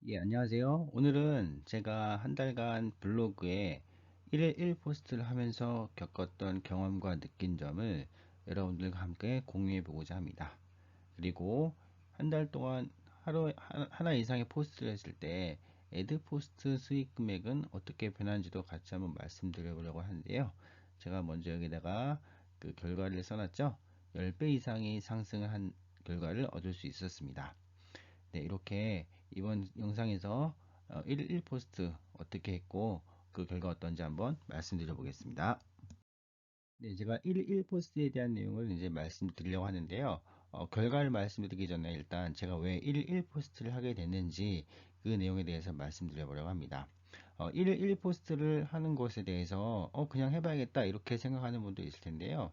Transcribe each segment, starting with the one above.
예, 안녕하세요. 오늘은 제가 한 달간 블로그에 1일 1 포스트를 하면서 겪었던 경험과 느낀 점을 여러분들과 함께 공유해 보고자 합니다. 그리고 한 달 동안 하루 하나 이상의 포스트를 했을 때 애드 포스트 수익 금액은 어떻게 변하는지도 같이 한번 말씀드려 보려고 하는데요. 제가 먼저 여기다가 그 결과를 써놨죠. 10배 이상의 상승을 한 결과를 얻을 수 있었습니다. 네, 이렇게 이번 영상에서 1 포스트 어떻게 했고 그 결과 어떤지 한번 말씀드려 보겠습니다. 네, 제가 1 포스트에 대한 내용을 이제 말씀드리려고 하는데요. 결과를 말씀드리기 전에 일단 제가 왜 1 포스트를 하게 됐는지 그 내용에 대해서 말씀드려 보려고 합니다. 1 포스트를 하는 것에 대해서 그냥 해봐야겠다 이렇게 생각하는 분도 있을 텐데요.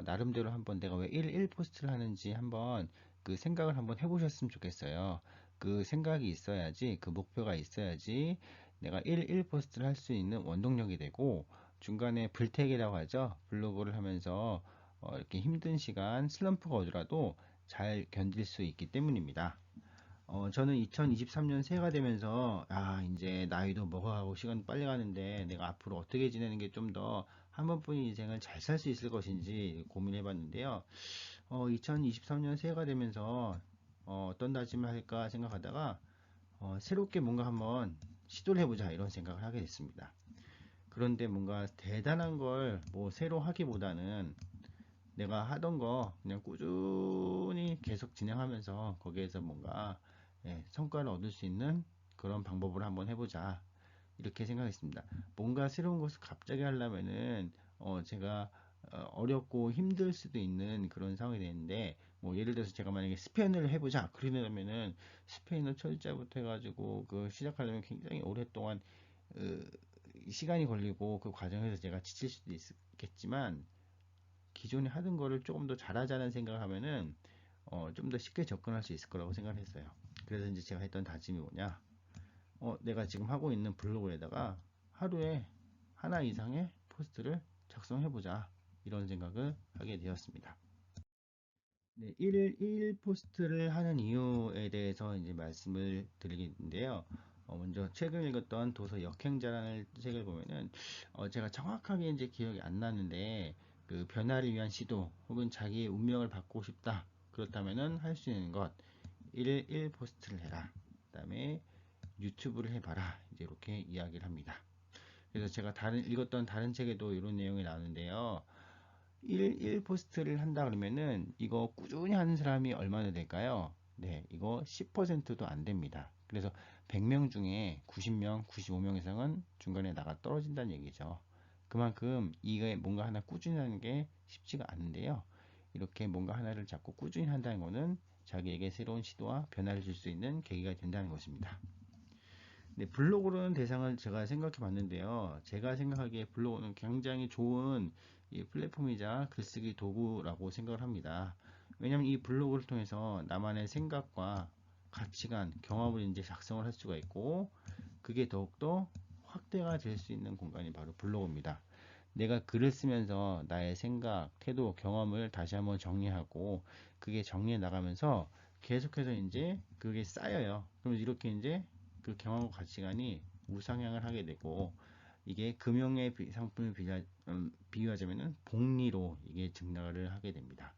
나름대로 한번 내가 왜 1 포스트를 하는지 한번 그 생각을 한번 해보셨으면 좋겠어요. 그 생각이 있어야지, 그 목표가 있어야지 내가 1 포스트를 할 수 있는 원동력이 되고, 중간에 불택이라고 하죠. 블로그를 하면서 이렇게 힘든 시간, 슬럼프가 오더라도 잘 견딜 수 있기 때문입니다. 저는 2023년 새해가 되면서 이제 나이도 먹어가고 시간도 빨리 가는데 내가 앞으로 어떻게 지내는 게 좀 더 한 번뿐인 인생을 잘 살 수 있을 것인지 고민해 봤는데요. 2023년 새해가 되면서 떤 다짐을 할까 생각하다가 새롭게 뭔가 한번 시도를 해보자 이런 생각을 하게 됐습니다. 그런데 뭔가 대단한 걸 뭐 새로 하기보다는 내가 하던 거 그냥 꾸준히 계속 진행하면서 거기에서 뭔가 성과를 얻을 수 있는 그런 방법을 한번 해보자 이렇게 생각했습니다. 뭔가 새로운 것을 갑자기 하려면은 제가 어렵고 힘들 수도 있는 그런 상황이 되는데, 뭐 예를 들어서 제가 만약에 스페인어를 해보자 그러면은 스페인어 철자부터 해가지고 그 시작하려면 굉장히 오랫동안 어, 시간이 걸리고 그 과정에서 제가 지칠 수도 있겠지만, 기존에 하던 거를 조금 더 잘하자는 생각을 하면은 좀 더 쉽게 접근할 수 있을 거라고 생각을 했어요. 그래서 이제 제가 했던 다짐이 뭐냐, 내가 지금 하고 있는 블로그에다가 하루에 하나 이상의 포스트를 작성해보자 이런 생각을 하게 되었습니다. 네, 1일 포스트를 하는 이유에 대해서 이제 말씀을 드리겠는데요. 먼저 최근 읽었던 도서 역행자라는 책을 보면은 제가 정확하게 이제 기억이 안 나는데, 그 변화를 위한 시도 혹은 자기의 운명을 바꾸고 싶다 그렇다면은 할 수 있는 것 1일 포스트를 해라, 그 다음에 유튜브를 해봐라, 이제 이렇게 이야기를 합니다. 그래서 제가 읽었던 다른 책에도 이런 내용이 나오는데요. 1 포스트를 한다 그러면은 이거 꾸준히 하는 사람이 얼마나 될까요? 네, 이거 10%도 안 됩니다. 그래서 100명 중에 90명, 95명 이상은 중간에 나가 떨어진다는 얘기죠. 그만큼 이게 뭔가 하나 꾸준히 하는 게 쉽지가 않은데요. 이렇게 뭔가 하나를 자꾸 꾸준히 한다는 거는 자기에게 새로운 시도와 변화를 줄 수 있는 계기가 된다는 것입니다. 네, 블로그라는 대상을 제가 생각해 봤는데요. 제가 생각하기에 블로그는 굉장히 좋은 이 플랫폼이자 글쓰기 도구라고 생각을 합니다. 왜냐하면 이 블로그를 통해서 나만의 생각과 가치관, 경험을 이제 작성을 할 수가 있고, 그게 더욱더 확대가 될 수 있는 공간이 바로 블로그입니다. 내가 글을 쓰면서 나의 생각, 태도, 경험을 다시 한번 정리하고, 그게 정리해 나가면서 계속해서 이제 그게 쌓여요. 그럼 이렇게 이제 그 경험과 가치관이 우상향을 하게 되고, 이게 금융의 상품을 비유하자면은 복리로 이게 증가를 하게 됩니다.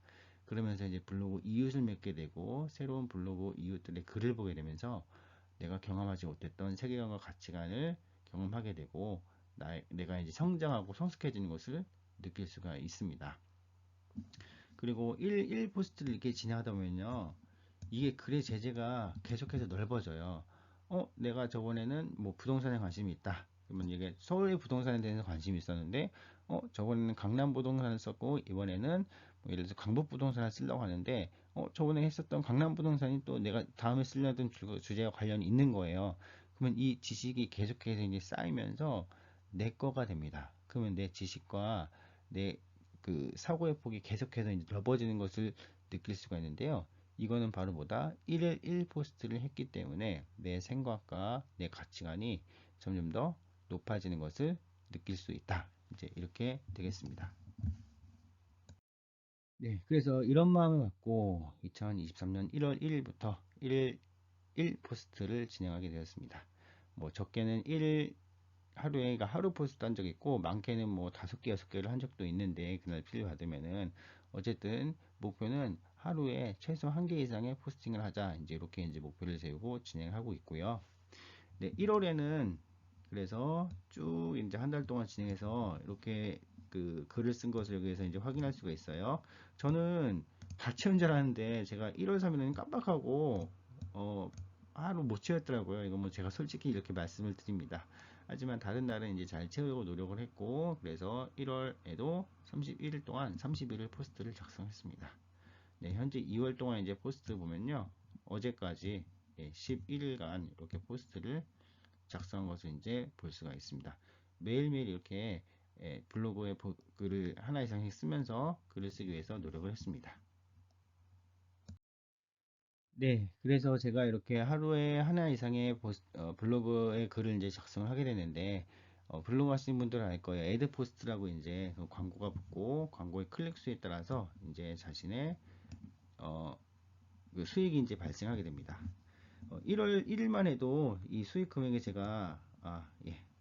그러면서 이제 블로그 이웃을 맺게 되고, 새로운 블로그 이웃들의 글을 보게 되면서 내가 경험하지 못했던 세계관과 가치관을 경험하게 되고, 내가 이제 성장하고 성숙해지는 것을 느낄 수가 있습니다. 그리고 1 포스트를 이렇게 진행하다 보면요, 이게 글의 제재가 계속해서 넓어져요. 내가 저번에는 뭐 부동산에 관심이 있다. 그러면 이게 서울의 부동산에 대해서 관심이 있었는데, 저번에는 강남 부동산을 썼고, 이번에는 뭐 예를 들어서 강북 부동산을 쓰려고 하는데, 저번에 했었던 강남 부동산이 또 내가 다음에 쓰려던 주제와 관련이 있는 거예요. 그러면 이 지식이 계속해서 이제 쌓이면서 내 거가 됩니다. 그러면 내 지식과 내 그 사고의 폭이 계속해서 이제 넓어지는 것을 느낄 수가 있는데요. 이거는 바로 뭐다? 1일 1 포스트를 했기 때문에 내 생각과 내 가치관이 점점 더 높아지는 것을 느낄 수 있다. 이제 이렇게 되겠습니다. 네, 그래서 이런 마음을 갖고 2023년 1월 1일부터 1일 1 포스트를 진행하게 되었습니다. 뭐 적게는 1 하루에 그러니까 하루 포스트 한 적 있고 많게는 뭐 5개 6개를 한 적도 있는데 그날 필요 받으면은 어쨌든 목표는 하루에 최소 1개 이상의 포스팅을 하자 이제 이렇게 이제 목표를 세우고 진행하고 있고요. 네, 1월에는 그래서 쭉 이제 한 달 동안 진행해서 이렇게 그 글을 쓴 것을 여기에서 이제 확인할 수가 있어요. 저는 다 채운 줄 알았는데 제가 1월 3일은 깜빡하고 어 하루 못 채웠더라고요. 이거 뭐 제가 솔직히 이렇게 말씀을 드립니다. 하지만 다른 날은 이제 잘 채우려고 노력을 했고 그래서 1월에도 31일 동안 31일 포스트를 작성했습니다. 네, 현재 2월 동안 이제 포스트 보면요. 어제까지 11일간 이렇게 포스트를 작성한 것을 이제 볼 수가 있습니다. 매일매일 이렇게 블로그에 글을 하나 이상씩 쓰면서 글을 쓰기 위해서 노력을 했습니다. 네, 그래서 제가 이렇게 하루에 하나 이상의 블로그에 글을 이제 작성을 하게 되는데, 블로그 하시는 분들은 알 거예요. 애드 포스트라고 이제 그 광고가 붙고, 광고의 클릭 수에 따라서 이제 자신의, 어, 그 수익이 이제 발생하게 됩니다. 1월 1일만 해도 이 수익 금액이 제가,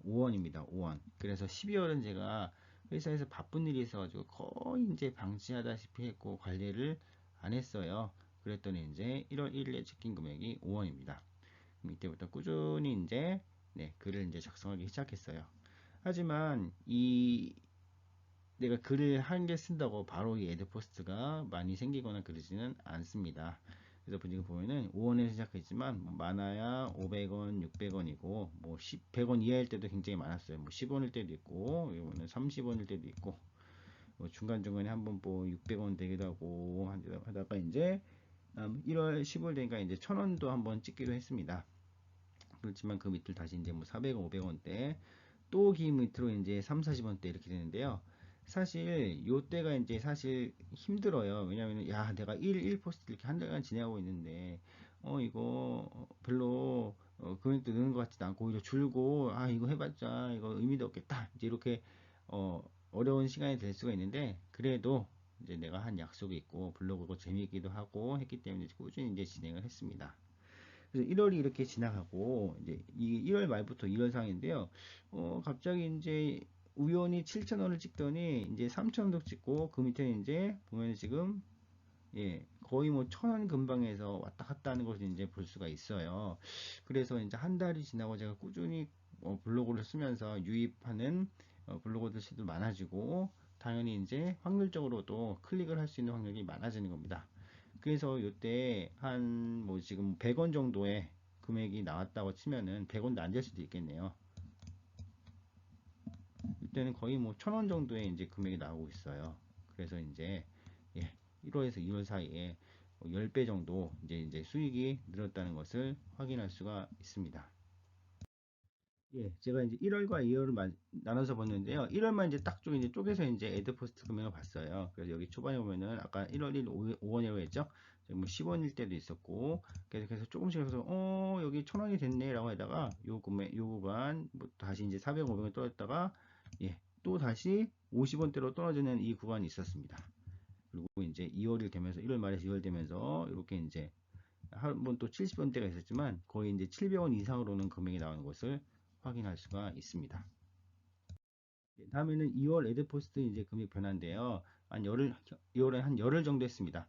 5원입니다. 5원. 그래서 12월은 제가 회사에서 바쁜 일이 있어가지고 거의 이제 방치하다시피 했고 관리를 안 했어요. 그랬더니 이제 1월 1일에 찍힌 금액이 5원입니다. 이때부터 꾸준히 이제 글을 이제 작성하기 시작했어요. 하지만 이 내가 글을 한 개 쓴다고 바로 이 애드 포스트가 많이 생기거나 그러지는 않습니다. 그래서 지금 보면은 5원에서 시작했지만 뭐 많아야 500원, 600원이고 뭐 100원 이하일 때도 굉장히 많았어요. 뭐 10원일 때도 있고 이거는 30원일 때도 있고 뭐 중간중간에 한번 뭐 600원 되기도 하고 하다가 이제 1월 15일 되니까 이제 1000원도 한번 찍기도 했습니다. 그렇지만 그 밑을 다시 이제 뭐 400원, 500원대 또 기 밑으로 이제 3, 40원대 이렇게 되는데요. 사실 요때가 이제 사실 힘들어요. 왜냐면 야 내가 1 포스트 이렇게 한 달간 진행하고 있는데 이거 별로 금액도 느는 것 같지도 않고 오히려 줄고 이거 해봤자 이거 의미도 없겠다 이제 이렇게 어려운 시간이 될 수가 있는데 그래도 이제 내가 한 약속이 있고 블로그고 재미있기도 하고 했기 때문에 꾸준히 이제 진행을 했습니다. 그래서 1월이 이렇게 지나가고 이제 이 1월 말부터 2월 상인데요. 갑자기 이제 우연히 7,000원을 찍더니 이제 3,000원도 찍고 그 밑에 이제 보면 지금 거의 뭐 1,000원 근방에서 왔다 갔다 하는 것을 이제 볼 수가 있어요. 그래서 이제 한 달이 지나고 제가 꾸준히 블로그를 쓰면서 유입하는 블로거들도 많아지고 당연히 이제 확률적으로도 클릭을 할 수 있는 확률이 많아지는 겁니다. 그래서 이때 한 뭐 지금 100원 정도의 금액이 나왔다고 치면은 100원도 안 될 수도 있겠네요. 이때는 거의 뭐 1,000원 정도의 이제 금액이 나오고 있어요. 그래서 이제 1월에서 2월 사이에 10배 정도 이제 수익이 늘었다는 것을 확인할 수가 있습니다. 제가 이제 1월과 2월을 나눠서 봤는데요. 1월만 이제 딱 이제 쪼개서 이제 애드 포스트 금액을 봤어요. 그래서 여기 초반에 보면은 아까 1월 1일 5원이라고 했죠. 뭐 10원일 때도 있었고, 계속해서 조금씩 해서 여기 1,000원이 됐네라고 하다가 요 금액, 요 구간 뭐 다시 이제 400, 500원 떨어졌다가 또 다시 50원대로 떨어지는 이 구간이 있었습니다. 그리고 이제 2월이 되면서 1월 말에서 2월 되면서 이렇게 이제 한 번 또 70원대가 있었지만 거의 이제 700원 이상으로 오는 금액이 나오는 것을 확인할 수가 있습니다. 다음에는 2월 에드포스트 이제 금액 변화인데요. 한 열흘, 2월에 한 열흘 정도 했습니다.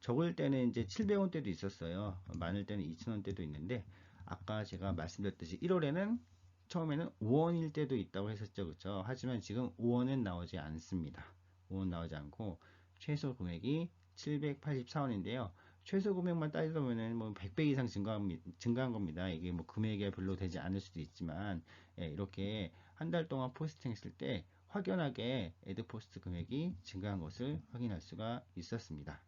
적을 때는 이제 700원대도 있었어요. 많을 때는 2,000원대도 있는데, 아까 제가 말씀드렸듯이 1월에는 처음에는 5원일 때도 있다고 했었죠. 그렇죠? 하지만 지금 5원은 나오지 않습니다. 5원 나오지 않고, 최소 금액이 784원인데요. 최소 금액만 따지면 뭐 100배 이상 증가한 겁니다. 이게 뭐 금액이 별로 되지 않을 수도 있지만, 이렇게 한 달 동안 포스팅 했을 때 확연하게 애드 포스트 금액이 증가한 것을 확인할 수가 있었습니다.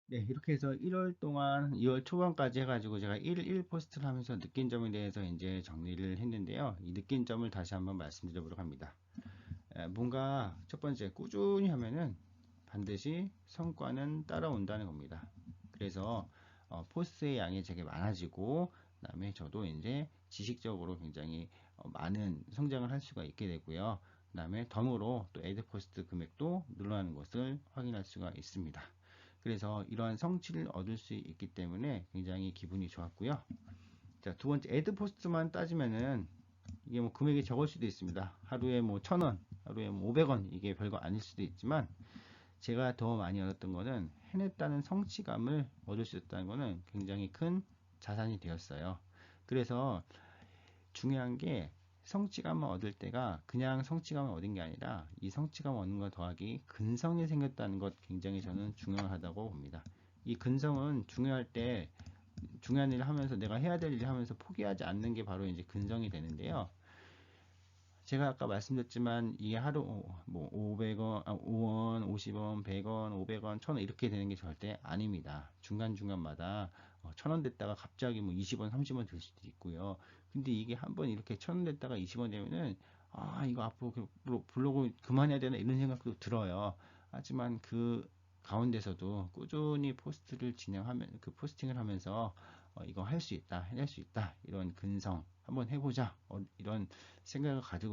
네, 이렇게 해서 1월 동안 2월 초반까지 해가지고 제가 1 포스트를 하면서 느낀 점에 대해서 이제 정리를 했는데요. 이 느낀 점을 다시 한번 말씀드리도록 합니다. 뭔가 첫 번째 꾸준히 하면은 반드시 성과는 따라온다는 겁니다. 그래서 포스트의 양이 되게 많아지고 그다음에 저도 이제 지식적으로 굉장히 많은 성장을 할 수가 있게 되고요. 그다음에 덤으로 또 애드 포스트 금액도 늘어나는 것을 확인할 수가 있습니다. 그래서 이러한 성취를 얻을 수 있기 때문에 굉장히 기분이 좋았고요. 자, 두 번째, 애드 포스트만 따지면은 이게 뭐 금액이 적을 수도 있습니다. 하루에 뭐 1,000원, 하루에 뭐 500원, 이게 별거 아닐 수도 있지만, 제가 더 많이 얻었던 거는 해냈다는 성취감을 얻을 수 있다는 거는 굉장히 큰 자산이 되었어요. 그래서 중요한 게 성취감을 얻을 때가 그냥 성취감을 얻은 게 아니라 이 성취감을 얻는 것 더하기 근성이 생겼다는 것, 굉장히 저는 중요하다고 봅니다. 이 근성은 중요할 때 중요한 일을 하면서, 내가 해야 될 일을 하면서 포기하지 않는 게 바로 이제 근성이 되는데요. 제가 아까 말씀드렸지만 이게 하루 뭐 500원, 5원, 50원, 100원, 500원, 1,000원 이렇게 되는 게 절대 아닙니다. 중간중간마다 1,000원 됐다가 갑자기 뭐 20원, 30원 될 수도 있고요. 근데 이게 한번 이렇게 1,000원 됐다가 20원 되면은 이거 앞으로 블로그 그만해야 되나 이런 생각도 들어요. 하지만 그 가운데서도 꾸준히 포스트를 진행하면, 그 포스팅을 하면서 이거 할 수 있다, 해낼 수 있다, 이런 근성, 한번 해보자, 이런 생각을 가질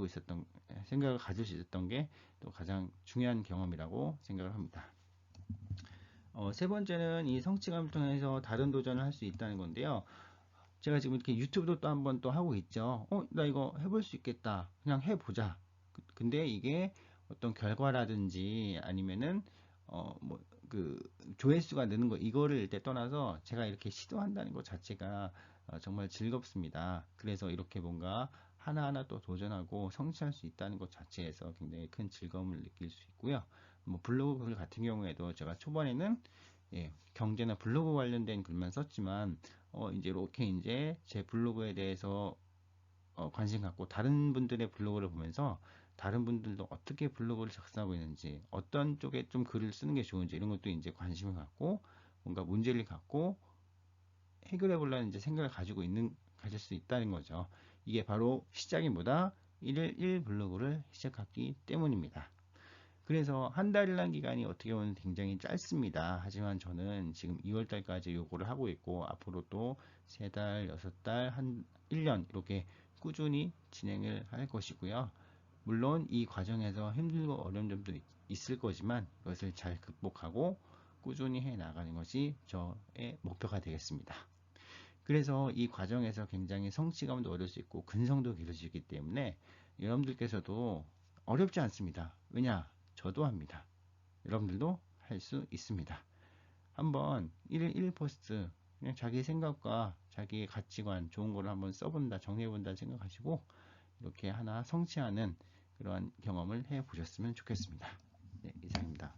수 있었던 게 또 가장 중요한 경험이라고 생각을 합니다. 세 번째는 이 성취감을 통해서 다른 도전을 할 수 있다는 건데요. 제가 지금 이렇게 유튜브도 또 한번 또 하고 있죠. 나 이거 해볼 수 있겠다. 그냥 해보자. 근데 이게 어떤 결과라든지 아니면은 뭐 그 조회수가 느는 거, 이거를 일단 떠나서 제가 이렇게 시도한다는 것 자체가 정말 즐겁습니다. 그래서 이렇게 뭔가 하나하나 또 도전하고 성취할 수 있다는 것 자체에서 굉장히 큰 즐거움을 느낄 수 있고요. 뭐 블로그 글 같은 경우에도 제가 초반에는 경제나 블로그 관련된 글만 썼지만 이제 이렇게 이제 제 블로그에 대해서 관심 갖고 다른 분들의 블로그를 보면서 다른 분들도 어떻게 블로그를 작성하고 있는지, 어떤 쪽에 좀 글을 쓰는 게 좋은지, 이런 것도 이제 관심을 갖고 뭔가 문제를 갖고 해결해 보려는 이제 생각을 가질 수 있다는 거죠. 이게 바로 시작이 뭐다? 1일 1 블로그를 시작했기 때문입니다. 그래서 한 달이라는 기간이 어떻게 보면 굉장히 짧습니다. 하지만 저는 지금 2월 달까지 요거를 하고 있고, 앞으로 또 3달, 6달, 한 1년 이렇게 꾸준히 진행을 할 것이고요. 물론 이 과정에서 힘들고 어려운 점도 있을 거지만 이것을 잘 극복하고 꾸준히 해 나가는 것이 저의 목표가 되겠습니다. 그래서 이 과정에서 굉장히 성취감도 얻을 수 있고 근성도 기를 수 있기 때문에 여러분들께서도 어렵지 않습니다. 왜냐? 저도 합니다. 여러분들도 할 수 있습니다. 한번 1일 1 포스트, 그냥 자기 생각과 자기의 가치관, 좋은 거를 한번 써본다, 정리해본다 생각하시고 이렇게 하나 성취하는 그러한 경험을 해 보셨으면 좋겠습니다. 네, 이상입니다.